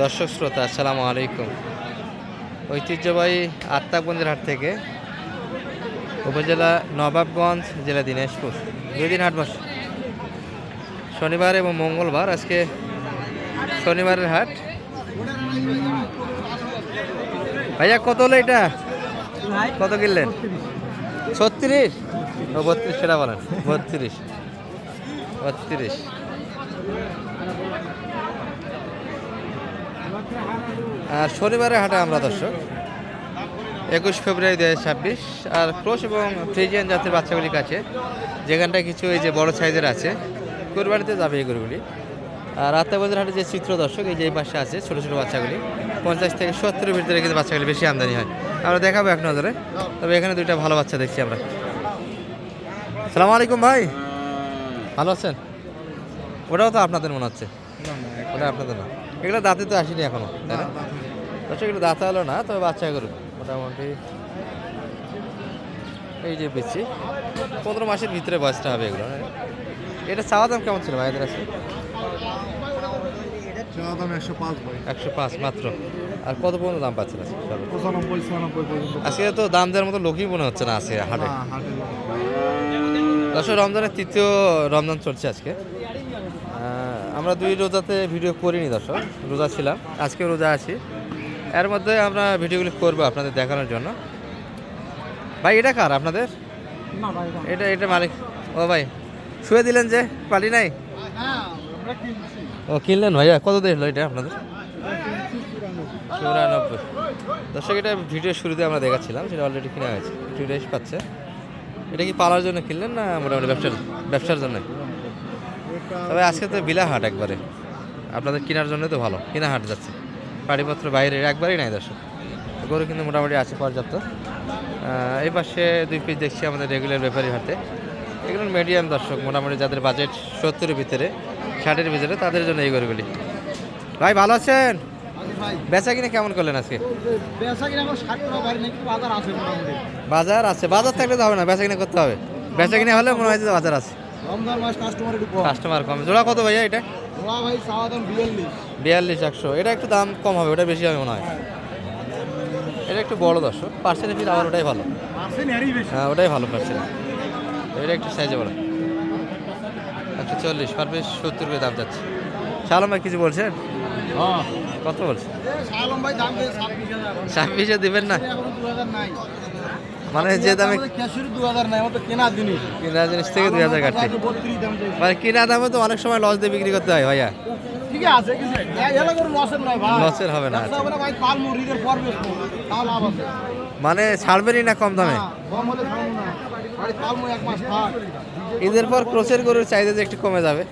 দর্শক শ্রোতা আসসালামু আলাইকুম। ঐতিহ্যবাহী আত্মাগঞ্জের হাট থেকে উপজেলা নবাবগঞ্জ, জেলা দিনাজপুর, 2 দিন হাট বসে, শনিবার এবং মঙ্গলবার। আজকে শনিবারের হাট। ভাইয়া কত হলো এটা? কত কিনলেন? 36 ও 32 সেটা বলেন। 32 32। আর শনিবারের হাটে আমরা দর্শক 21 ফেব্রুয়ারি 2026। আর ক্রস এবং ফ্রিজিয়ান জাতের বাচ্চাগুলির কাছে যেখানটা কিছু এই যে বড় সাইজের আছে, কোরবানিতে যাবে এই গরুগুলি। আর আত্মাগঞ্জের হাটে যে চিত্র দর্শক, এই যে এই পাশে আছে ছোটো ছোটো বাচ্চাগুলি, 50 থেকে 70-এর ভিতরে কিন্তু বাচ্চাগুলি বেশি আমদানি হয়। আমরা দেখাবো এক নজরে। তবে এখানে দুইটা ভালো বাচ্চা দেখছি আমরা। আসসালামু আলাইকুম ভাই, ভালো আছেন? ওটাও তো আপনাদের মনে হচ্ছে? ওটা আপনাদের না, এগুলো দাঁতে তো আসেনি এখনো, তাই না? দর্শক এগুলো দাঁতে হলো না, তবে বাচ্চা গরু মোটামুটি এই যে পিচ্ছি 15 মাসের ভিতরে বয়সটা হবে এগুলো। এটা চাওয়া দাম কেমন ছিল ভাইদের? আছে 105 মাত্র। আর কত পর্যন্ত দাম পাচ্ছেন? 95-96 আজকে তো দাম দেওয়ার মতো লোকই মনে হচ্ছে না আজকে হাটে। দর্শক রমজানের তৃতীয় রমজান চলছে আজকে। আমরা 2 রোজাতে ভিডিও করিনি দর্শক, রোজা ছিলাম, আজকে রোজা আছি। এর মধ্যে আমরা ভিডিওগুলি করবো আপনাদের দেখানোর জন্য। ভাই এটা কার আপনাদের? এটা মালিক। ও ভাই শুয়ে দিলেন যে, পালি নাই? ও কিনলেন ভাইয়া? কত দিল এটা আপনাদের? 94। দর্শক এটা ভিডিও শুরুতে আমরা দেখাচ্ছিলাম, সেটা অলরেডি কিনা হয়েছে, একটু রেস্ট পাচ্ছে। এটা কি পালার জন্য কিনলেন না মোটামুটি ব্যবসার জন্য? তবে আজকে তো বিলা হাট একবারে, আপনাদের কেনার জন্য তো ভালো, কিনা হাট যাচ্ছে। বাড়িপত্র বাইরে একবারই নাই দর্শক। গরু কিন্তু মোটামুটি আছে পর্যাপ্ত। এই পাশে 2 পিস দেখছি আমাদের রেগুলার ব্যাপারী হাতে। এগুলো মিডিয়াম দর্শক, মোটামুটি যাদের বাজেট 70-এর ভিতরে, 60-এর ভিতরে, তাদের জন্য এই গরুগুলি। ভাই ভালো আছেন? বেচা কিনে কেমন করলেন আজকে? বাজার আছে, বাজার থাকলে তো হবে না, বেচা কিনে করতে হবে। বেচা কিনে হলে মনে হয় যে বাজার আছে, কাস্টমার কম। জোড়া কত ভাইয়া এটা? 42-100। এটা একটু দাম কম হবে, ওটা বেশি হবে মনে হয়। এটা একটু বড় দর্শক, পার্সেন্টেজ আবার ওটাই ভালো। হ্যাঁ ওটাই ভালো পার্সেন্ট। এটা একটু সাইজে বড়। 140 পার পিস 70 করে দাম যাচ্ছে। শালম ভাই কিছু বলছেন? কত বলছে? 26-এ দিবেন না? মানে যে দামে কেনা জিনিস থেকে 2000 কাটছে, মানে কেনা দামে তো অনেক সময় লস দিয়ে বিক্রি করতে হয় ভাইয়া। লসের হবে না, মানে ছাড়বেনই না কম দামে? ঈদের পর ক্রোসের গরুর চাহিদা যে একটু কমে যাবে।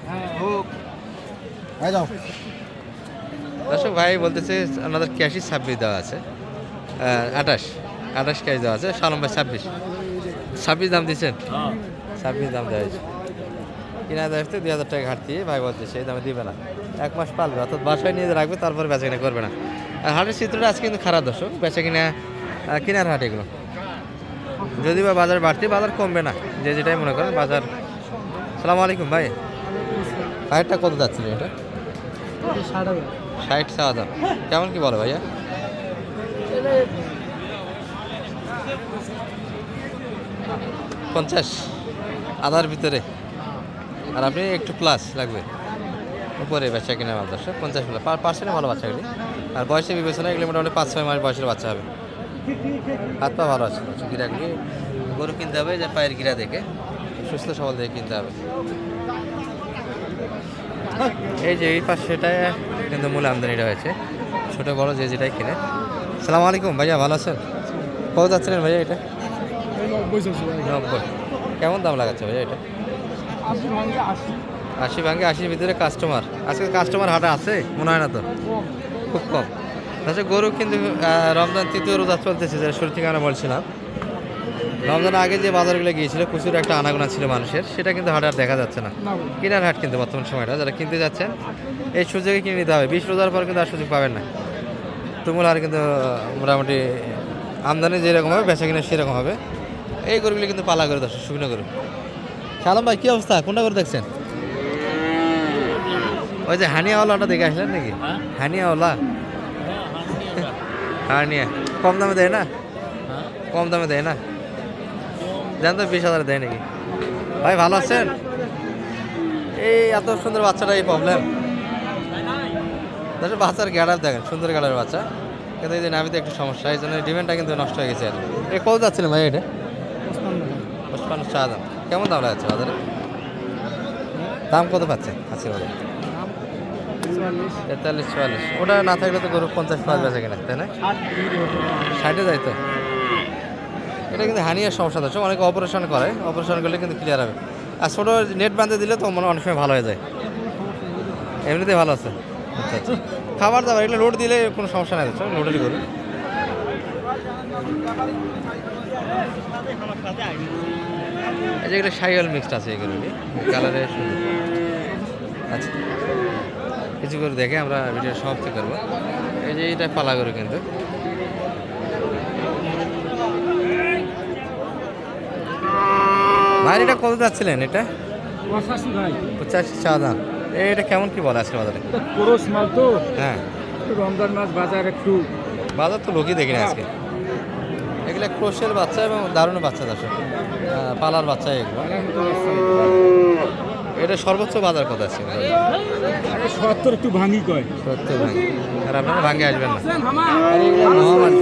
দর্শক ভাই বলতেছে আমাদের ক্যাশই 26 দেওয়া আছে, 28 ক্যাশ দেওয়া আছে। সালম ভাই 26 দাম দিচ্ছেন? 26 দাম দেওয়া হয়েছে। কিনা দেওয়া হচ্ছে 2000 টাকা ঘাটতি। ভাই বলতেছে এই দামে দিবে না, 1 মাস পালবে, অর্থাৎ বাসায় নিয়ে রাখবে, তারপরে বেচা কিনা করবে না। আর হাটের চিত্রটা আজকে কিন্তু খারাপ দর্শক, বেচা কিনা কিনার হাট এগুলো। যদি বা বাজার বাড়তি, বাজার কমবে না, যে যেটাই মনে করেন বাজার। সালাম আলাইকুম ভাই, ভাইয়েরটা কত যাচ্ছিল এটা? 60 চাওয়া দাম, কেমন কি বলো ভাইয়া? 50 আধার ভিতরে, আর আপনি একটু প্লাস লাগবে উপরে বেচা কিনা মাল দর্শক। 50 পার্সেন্টে ভালো বাচ্চাগুলি। আর বয়সে বিবেচনা এগুলি মোটামুটি 5-6 মাস বয়সের বাচ্চা হবে। হাত পা ভালো আছে, গিরাগুলি গরু কিনতে হবে যে পায়ের গিরা দেখে, সুস্থ সবল দেখে কিনতে হবে। এই যে এই পাশেটায় কিন্তু মূল আমদানিটা হয়েছে, ছোটো বড়ো যে যেটাই কিনে। সালাম আলাইকুম ভাইয়া, ভালো আছেন? কত যাচ্ছিলেন ভাইয়া এটা? 90। কেমন দাম লাগাচ্ছে ভাইয়া এটা? 80 ভাঙে 80-এর ভিতরে কাস্টমার। আজকে কাস্টমার হাটে আছে মনে হয় না তো, খুব কম। আচ্ছা গরু কিন্তু রমজান তৃতীয় রোজা চলতেছে, যেটা শুরু থেকে আমরা বলছিলাম। রমজানের আগে যে বাজারগুলো গিয়েছিল প্রচুর একটা আনাগোনা ছিল মানুষের, সেটা কিন্তু হাট আর দেখা যাচ্ছে না। কেনার হাট কিন্তু বর্তমান সময়টা, যারা কিনতে যাচ্ছেন এই সুযোগে কিনে নিতে হবে। 20 রোজার পর কিন্তু আর সুযোগ পাবেন না। তুমুল আর কিন্তু মোটামুটি আমদানি যেরকম হবে বেচা কিনা সেরকম হবে। এই গরুগুলি কিন্তু পালা করে দর্শক, শুকনো গরু। সালাম ভাই কী অবস্থা, কোনটা করে দেখছেন? ওই যে হানিয়াওয়ালাটা দেখে আসলেন নাকি? হ্যাঁ? হানিয়াওয়ালা হানিয়া কম দামে দেয় না? কম দামে দেয় না? জান তো 20,000 দেয় নাকি? ভাই ভালো আছেন? এই এত সুন্দর বাচ্চাটা এই প্রবলেম। দেখো বাচ্চার গ্যাডার দেখেন, সুন্দর গ্যাডার বাচ্চা, কিন্তু এই যে নামিতে একটু সমস্যা, এই জন্য ডিমান্ডটা কিন্তু নষ্ট হয়ে গেছে আর কি। কত যাচ্ছিলেন ভাই এটা? 55 চা দাম। কেমন দাম লাগাচ্ছে বাজারে? দাম কত পাচ্ছে আজকে বাজারে? 43-44। ওটা না থাকলে তো গরু 50 বেচে কিনা, তাই না? 60-এ যায় তো। এটা কিন্তু হানিয়ার সমস্যা আছে, অনেকে অপারেশন করে, অপারেশন করলে কিন্তু ক্লিয়ার হবে। আর ছোটো নেট বাঁধে দিলে তো মনে অনেক সময় ভালো হয়ে যায়। এমনিতেই ভালো আছে। আচ্ছা আচ্ছা, খাবার দাবার এগুলো লোড দিলে কোনো সমস্যা নাই, লোডেরই গরু। এই যে এগুলো শাইওয়াল মিক্সড আছে, এগুলোটি কালারে সুন্দর। আচ্ছা, কিছু করে দেখে আমরা ভিডিও সমাপ্তি করবো। এই যে এটা পালা গরু কিন্তু। ভাই এটা কত যাচ্ছিলেন এটা? 85 চা দাম। এটা কেমন কি বলে আজকে বাজারে? পুরুষ মাল তো, হ্যাঁ রমজান মাস বাজার একটু বাজার তো লোকই দেখি না আজকে। এগুলো ক্রোশের বাচ্চা এবং দারুণ বাচ্চা, দর্শক পালার বাচ্চা এগুলো। এটা সর্বোচ্চ বাজার কত আছে? 70 একটু ভাঙি কয়, 70 ভাঙে। আর আপনারা ভাঙে আসবেন না। আর এগুলো মহামারী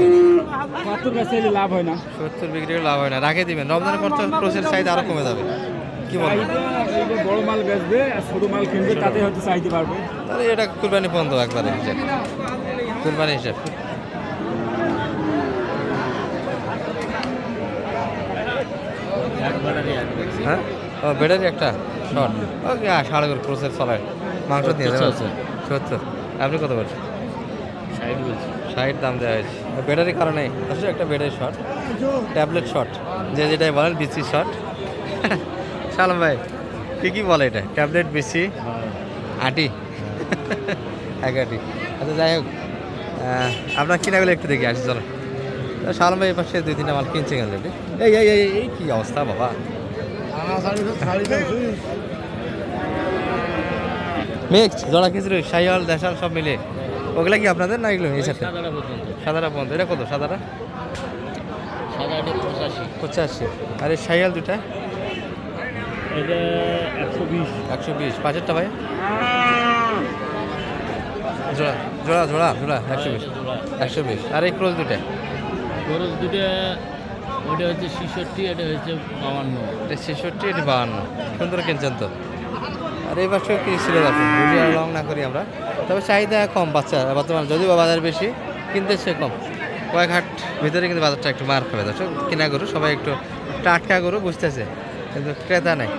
70 বেচাইলে লাভ হয় না। 70 বিক্রি করে লাভ হয় না, রাখে দিবেন। রমজানের পর তো ক্রোশের চাহিদা আরও কমে যাবে। কি বলবেন? চাহিদা বড় মাল বেচবে আর ছোট মাল কিনবে, তাতে হয়তো চাইতে পারবে। তাহলে এটা কুরবানি পর্যন্ত একবারে হিসাব, কুরবানি হিসাব। হ্যাঁ, ও ব্যাটারি একটা শর্ট, ওকে সাড়ে করে ক্রোসের চলায় মাংস দিয়ে দেবেন। 70। আপনি কত বলছেন? 60 দাম দেওয়া হয়েছে ব্যাটারির কারণে। আসলে একটা ব্যাটারি শর্ট, ট্যাবলেট শর্ট, যে যেটাই বলেন, বিসি শর্ট। সালাম ভাই, কি বলে এটা? ট্যাবলেট, বিসি, আটি, এক আটি। আচ্ছা যাই হোক, আপনার কিনাগুলো একটু দেখে আসি চলো। সালাম ভাই এই পাশে 2-3টা মাল কিনছে গেল। এই এই এই এই কী অবস্থা বাবা! মিক্স জোড়া খিচুড়ি, শাহিওয়াল, দেশাল সব মিলে, ওগুলা কি আপনাদের না এগুলো এই সাথে? সাদাটা পর্যন্ত। এটা কত সাদাটা? 85। আর এই শাহিওয়াল দুটা? এটা 120। 120। পাঁচেরটা ভাই? জোড়া জোড়া জোড়া জোড়া 120। 120। আর এই ক্রোজ দুটা? খরচ দুটা, ওটা হচ্ছে 66, এটা হচ্ছে 52। এটা 66, এটা 52। সুন্দর কিনছেন তো। আর এই বছর কি ছিল দেখুন, ভিডিও আর লং না করি আমরা। তবে চাহিদা কম বাচ্চা বর্তমানে, যদিও বাজার বেশি কিনতে সে কম। কয়েক হাট ভিতরে কিন্তু বাজারটা একটু মার খাবে দর্শক। কিনা গরু সবাই একটু টাটকা গরু বুঝতেছে, কিন্তু ক্রেতা নেই।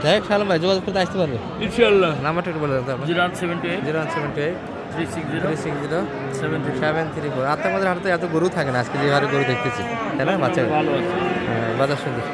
যাই হোক সালাম ভাই, যোগাযোগ করতে আসতে পারবে ইনশাআল্লাহ। নাম্বারটা একটু বলে দেন তো আপনার। 0178 0178 360 360 734। 734। আপনার মধ্যে হাতে এত গরু থাকে না, আজকে যে হারে গরু দেখতেছি, তাই না? বাচ্চা ভালো আছে। বাজার সুন্দর।